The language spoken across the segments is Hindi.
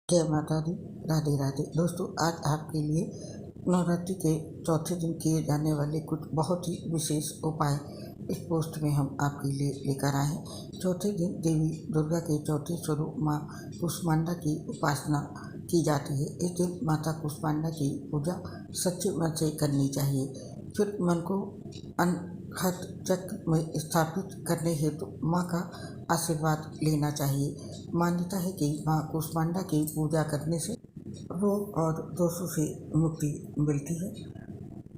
जय माता दी। राधे राधे। दोस्तों, आज आपके लिए नवरात्रि के चौथे दिन किए जाने वाले कुछ बहुत ही विशेष उपाय इस पोस्ट में हम आपके लिए लेकर आए हैं। चौथे दिन देवी दुर्गा के चौथे स्वरूप माँ कुष्मांडा की उपासना की जाती है। इस दिन माता कुष्मांडा की पूजा सच्चे मन से करनी चाहिए। फिर मन को अनहद चक्र में स्थापित करने हेतु माँ का आशीर्वाद लेना चाहिए। मान्यता है कि माँ कुष्मांडा की पूजा करने से रोग और दोषों से मुक्ति मिलती है।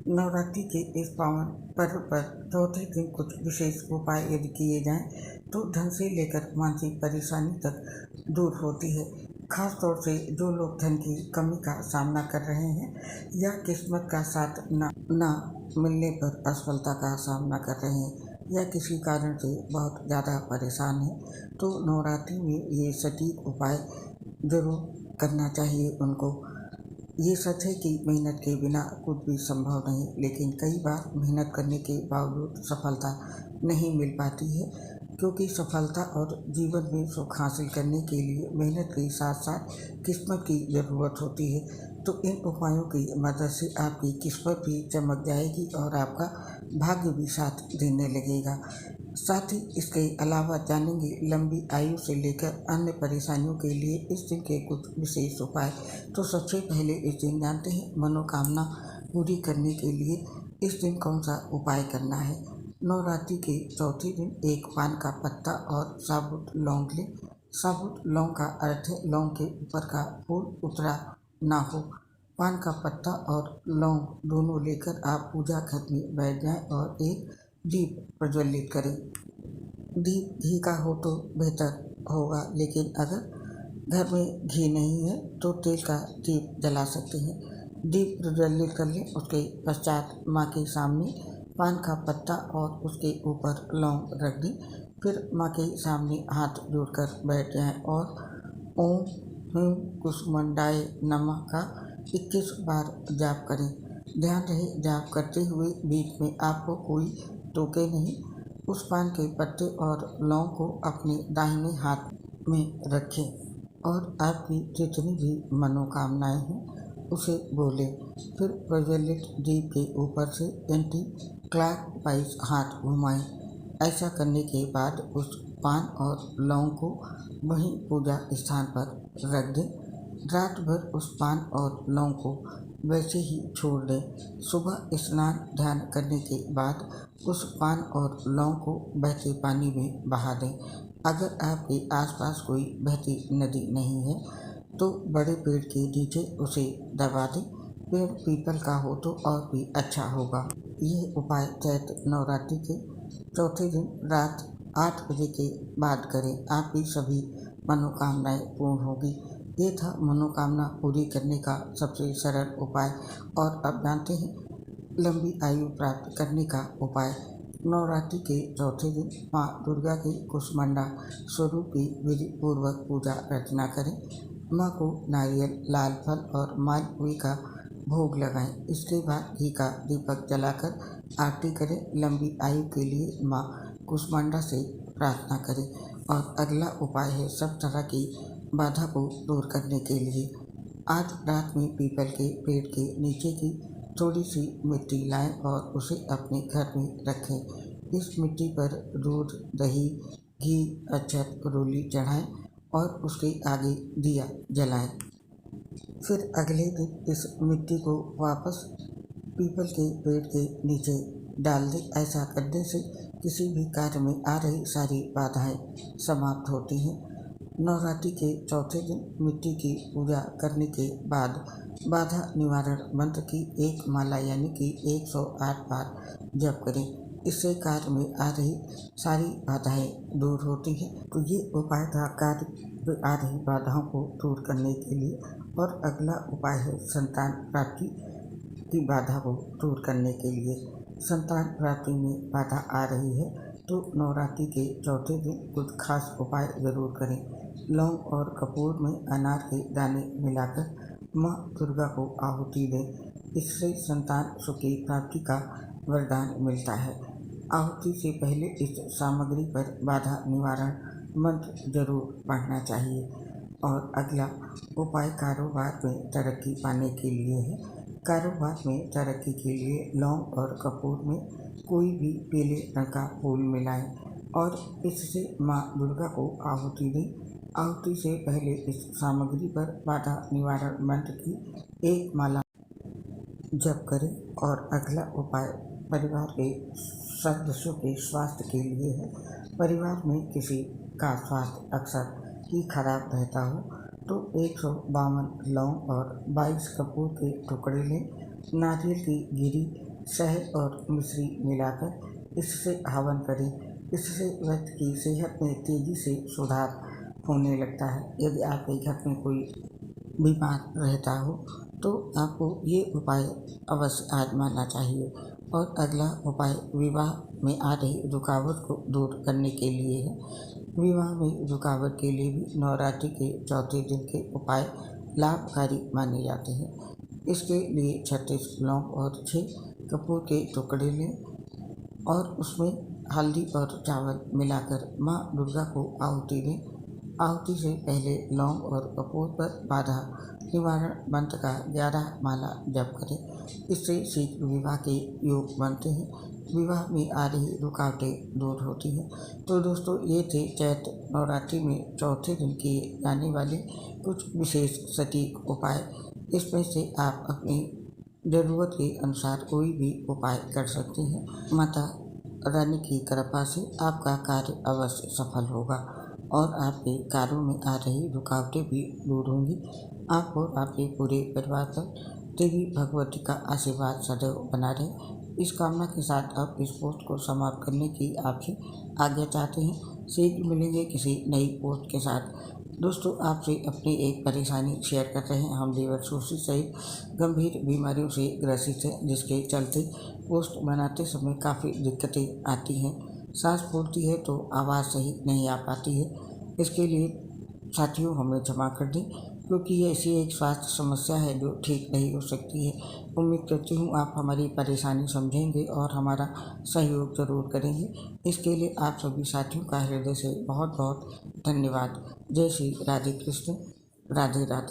नवरात्रि के इस पावन पर्व पर चौथे दिन कुछ विशेष उपाय यदि किए जाएं तो धन से लेकर मानसिक परेशानी तक दूर होती है। खास तौर से जो लोग धन की कमी का सामना कर रहे हैं या किस्मत का साथ न मिलने पर असफलता का सामना कर रहे हैं या किसी कारण से बहुत ज़्यादा परेशान हैं, तो नवरात्रि में ये सटीक उपाय ज़रूर करना चाहिए उनको। ये सच है कि मेहनत के बिना कुछ भी संभव नहीं, लेकिन कई बार मेहनत करने के बावजूद सफलता नहीं मिल पाती है, क्योंकि सफलता और जीवन में सुख हासिल करने के लिए मेहनत के साथ साथ किस्मत की ज़रूरत होती है। तो इन उपायों की मदद से आपकी किस्मत भी चमक जाएगी और आपका भाग्य भी साथ देने लगेगा। साथ ही इसके अलावा जानेंगे लंबी आयु से लेकर अन्य परेशानियों के लिए इस दिन के कुछ विशेष उपाय। तो सबसे पहले इस दिन जानते हैं मनोकामना पूरी करने के लिए इस दिन कौन सा उपाय करना है। नवरात्रि के चौथे दिन एक पान का पत्ता और साबुत लौंग लें। साबुत लौंग का अर्थ है लौंग के ऊपर का फूल उतरा ना हो। पान का पत्ता और लौंग दोनों लेकर आप पूजा घर में बैठ जाएं और एक दीप प्रज्वलित करें। दीप घी का हो तो बेहतर होगा, लेकिन अगर घर में घी नहीं है तो तेल का दीप जला सकते हैं। दीप प्रज्वलित कर लें। उसके पश्चात माँ के सामने पान का पत्ता और उसके ऊपर लौंग रख दें। फिर माँ के सामने हाथ जोड़कर बैठ जाएं और ओम ह्रीं कुष्मांडाय नमः का 21 बार जाप करें। ध्यान रहे जाप करते हुए बीच में आपको कोई टोके नहीं। उस पान के पत्ते और लौंग को अपने दाहिने हाथ में रखें और आपकी जितनी भी मनोकामनाएं हैं उसे बोलें। फिर प्रज्वलित दीप के ऊपर से एंटी क्लॉकवाइज हाथ घुमाएं। ऐसा करने के बाद उस पान और लौंग को वहीं पूजा स्थान पर रख दें। रात भर उस पान और लौंग को वैसे ही छोड़ दें। सुबह स्नान ध्यान करने के बाद उस पान और लौंग को बहते पानी में बहा दें। अगर आपके आसपास कोई बहती नदी नहीं है तो बड़े पेड़ के नीचे उसे दबा दें। पेड़ पीपल का हो तो और भी अच्छा होगा। ये उपाय चैत्र नवरात्रि के चौथे दिन रात 8 बजे के बाद करें। आपकी सभी मनोकामनाएं पूर्ण होगी। ये था मनोकामना पूरी करने का सबसे सरल उपाय। और अब जानते हैं लंबी आयु प्राप्त करने का उपाय। नवरात्रि के चौथे दिन माँ दुर्गा के कुष्मांडा स्वरूप की विधि पूर्वक पूजा अर्चना करें। माँ को नारियल, लाल फल और मालपुए का भोग लगाएं। इसके बाद घी का दीपक जलाकर आरती करें। लंबी आयु के लिए माँ कुष्मांडा से प्रार्थना करें। और अगला उपाय है सब तरह की बाधा को दूर करने के लिए। आज रात में पीपल के पेड़ के नीचे की थोड़ी सी मिट्टी लाएं और उसे अपने घर में रखें। इस मिट्टी पर दूध, दही, घी, अक्षत, रोली चढ़ाएं और उसके आगे दिया जलाएं। फिर अगले दिन इस मिट्टी को वापस पीपल के पेड़ के नीचे डाल दें। ऐसा करने से किसी भी कार्य में आ रही सारी बाधाएं समाप्त होती हैं। नवरात्रि के चौथे दिन मिट्टी की पूजा करने के बाद बाधा निवारण मंत्र की एक माला यानी कि 108 बार जप करें। इससे कार्य में आ रही सारी बाधाएं दूर होती हैं। तो ये उपाय था कार्य में आ रही बाधाओं को दूर करने के लिए। और अगला उपाय है संतान प्राप्ति की बाधा को दूर करने के लिए। संतान प्राप्ति में बाधा आ रही है तो नवरात्रि के चौथे दिन कुछ खास उपाय ज़रूर करें। लौंग और कपूर में अनार के दाने मिलाकर माँ दुर्गा को आहुति दें। इससे संतान सुख की प्राप्ति का वरदान मिलता है। आहुति से पहले इस सामग्री पर बाधा निवारण मंत्र जरूर पढ़ना चाहिए। और अगला उपाय कारोबार में तरक्की पाने के लिए है। कारोबार में तरक्की के लिए लौंग और कपूर में कोई भी पीले रंग का फूल मिलाएं और इससे माँ दुर्गा को आहुति दें। आहुति से पहले इस सामग्री पर बाधा निवारण मंत्र की एक माला जप करें। और अगला उपाय परिवार के सदस्यों के स्वास्थ्य के लिए है। परिवार में किसी का स्वास्थ्य अक्सर ही खराब रहता हो तो 152 लौंग और 22 कपूर के टुकड़े लें। नारियल की गिरी, शहद और मिश्री मिलाकर इससे हवन करें। इससे व्यक्ति की सेहत में तेजी से सुधार होने लगता है। यदि आपके घर में कोई बीमार रहता हो तो आपको ये उपाय अवश्य आजमाना चाहिए। और अगला उपाय विवाह में आ रही रुकावट को दूर करने के लिए है। विवाह में रुकावट के लिए भी नवरात्रि के चौथे दिन के उपाय लाभकारी माने जाते हैं। इसके लिए 36 लौंग और 6 कपूर के टुकड़े लें और उसमें हल्दी और चावल मिलाकर माँ दुर्गा को आहुति दें। आहुति से पहले लौंग और कपूर पर बाधा निवारण मंत्र का 11 माला जप करें। इससे शीघ्र विवाह के योग बनते हैं। विवाह में आ रही रुकावटें दूर होती हैं। तो दोस्तों, ये थे चैत्र नवरात्रि में चौथे दिन किए जाने वाले कुछ विशेष सटीक उपाय। इसमें से आप अपनी ज़रूरत के अनुसार कोई भी उपाय कर सकते हैं। माता रानी की कृपा से आपका कार्य अवश्य सफल होगा और आपके कार्यों में आ रही रुकावटें भी दूर होंगी। आप और आपके पूरे परिवार पर देवी भगवती का आशीर्वाद सदैव बना रहे। इस कामना के साथ अब इस पोस्ट को समाप्त करने की आपसे आज्ञा चाहते हैं। शीघ्र मिलेंगे किसी नई पोस्ट के साथ। दोस्तों, आपसे अपनी एक परेशानी शेयर कर रहे हैं। हम लीवर सिरोसिस सहित गंभीर बीमारियों से ग्रसित हैं, जिसके चलते पोस्ट बनाते समय काफ़ी दिक्कतें आती हैं। सांस फूलती है तो आवाज़ सही नहीं आ पाती है। इसके लिए साथियों हमें क्षमा कर दें, क्योंकि ये ऐसी एक स्वास्थ्य समस्या है जो ठीक नहीं हो सकती है। उम्मीद करती हूँ आप हमारी परेशानी समझेंगे और हमारा सहयोग ज़रूर करेंगे। इसके लिए आप सभी साथियों का हृदय से बहुत बहुत धन्यवाद। जय श्री राधे कृष्ण, राधे राधे।